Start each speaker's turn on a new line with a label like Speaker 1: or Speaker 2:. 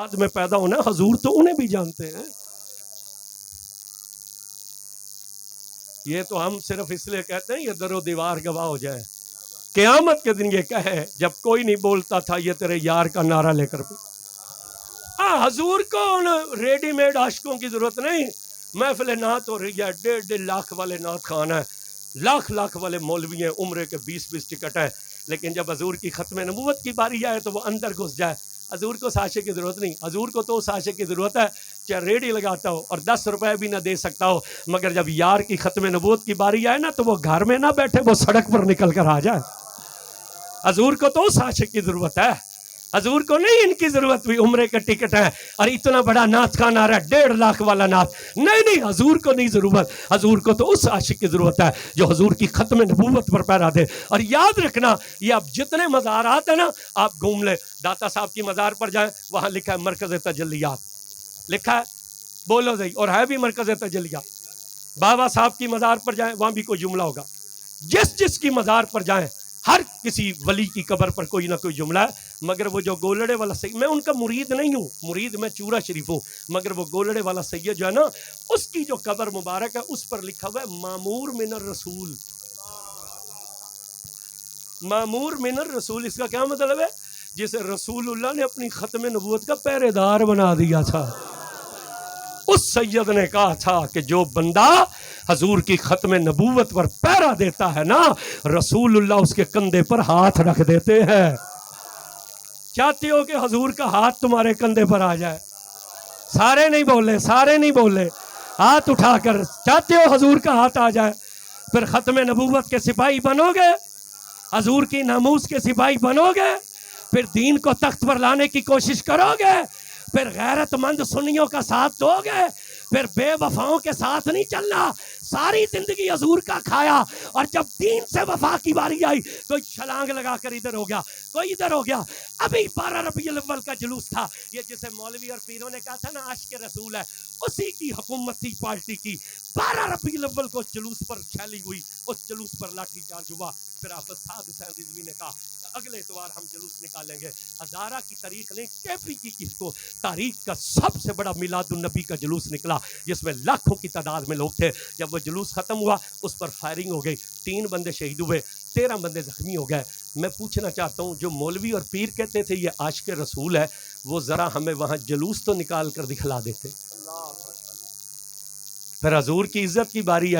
Speaker 1: بعد میں پیدا ہونا ہے، حضور تو انہیں بھی جانتے ہیں. یہ تو ہم صرف اس لیے کہتے ہیں یہ در و دیوار گواہ ہو جائے. قیامت کے دن یہ کہے جب کوئی نہیں بولتا تھا یہ تیرے یار کا نعرہ لے کر. حضور کو ریڈی میڈ عاشقوں کی ضرورت نہیں. محفل نعت ہو رہی ہے، 1.5 لاکھ والے نعت خان ہیں، لاکھ والے مولوی ہیں، عمرے کے 20 ٹکٹ ہیں. لیکن جب حضور کی ختم نبوت کی باری آئے تو وہ اندر گھس جائے. حضور کو ساشے کی ضرورت نہیں. حضور کو تو ساشے کی ضرورت ہے چاہے ریڈی لگاتا ہو اور 10 روپے بھی نہ دے سکتا ہو، مگر جب یار کی ختم نبوت کی باری آئے نا تو وہ گھر میں نہ بیٹھے، وہ سڑک پر نکل کر آ جائے. حضور کو تو ساشے کی ضرورت ہے. حضور کو نہیں ان کی ضرورت بھی عمرے کا ٹکٹ ہے اور اتنا بڑا نعت خان آ رہا ہے 1.5 لاکھ والا نعت. نہیں، حضور کو نہیں ضرورت. حضور کو تو اس عاشق کی ضرورت ہے جو حضور کی ختم نبوت پر پیرا دے. اور یاد رکھنا یہ اب جتنے مزارات ہیں نا آپ گھوم لیں، داتا صاحب کی مزار پر جائیں وہاں لکھا ہے مرکز تجلیات، لکھا ہے، بولو صحیح، اور ہے بھی مرکز تجلیات. بابا صاحب کی مزار پر جائیں وہاں بھی کوئی جملہ ہوگا. جس کی مزار پر جائیں ہر کسی ولی کی قبر پر کوئی نہ کوئی جملہ ہے. مگر وہ جو گولڑے والا سید، میں ان کا مرید نہیں ہوں، مرید میں چورا شریف ہوں، مگر وہ گولڑے والا سید جو ہے نا اس کی جو قبر مبارک ہے اس پر لکھا ہوا ہے مامور من الرسول. مامور من الرسول اس کا کیا مطلب ہے؟ جسے رسول اللہ نے اپنی ختم نبوت کا پہرے دار بنا دیا تھا. اس سید نے کہا تھا کہ جو بندہ حضور کی ختم نبوت پر پہرا دیتا ہے نا رسول اللہ اس کے کندھے پر ہاتھ رکھ دیتے ہیں. چاہتے ہو کہ حضور کا ہاتھ تمہارے کندھے پر آ جائے؟ سارے نہیں بولے، ہاتھ اٹھا کر. چاہتے ہو حضور کا ہاتھ آ جائے؟ پھر ختم نبوت کے سپاہی بنو گے، حضور کی ناموس کے سپاہی بنو گے، پھر دین کو تخت پر لانے کی کوشش کرو گے، پھر غیرت مند سنیوں کا ساتھ دو گے، پھر بے وفاؤں کے ساتھ نہیں چلنا. ساری زندگی حضور کا کھایا اور جب دین سے وفا کی باری آئی کوئی چھلانگ لگا کر ادھر ہو گیا، کوئی ادھر ہو گیا. ابھی 12 ربیع الاول کا جلوس تھا، یہ جسے مولوی اور پیروں نے کہا تھا نا عاشق رسول ہے، اسی کی حکومت تھی پارٹی کی. 12 ربیع الاول کو جلوس پر چھیلی ہوئی، اس جلوس پر لاٹھی چارج ہوا. پھر آپ سعد حسین رضوی نے کہا اگلے اتوار ہم جلوس نکالیں گے. ہزارہ کی تاریخ نے کیفی کی کس کو تاریخ کا سب سے بڑا میلاد النبی کا جلوس نکلا جس میں لاکھوں کی تعداد میں لوگ تھے. جب وہ جلوس ختم ہوا اس پر فائرنگ ہو گئی، 3 بندے شہید ہوئے، 13 بندے زخمی ہو گئے. میں پوچھنا چاہتا ہوں جو مولوی اور پیر کہتے تھے یہ عاشق رسول ہے، وہ ذرا ہمیں وہاں جلوس تو نکال کر دکھلا دیتے. پھر حضور کی عزت کی باری آئی.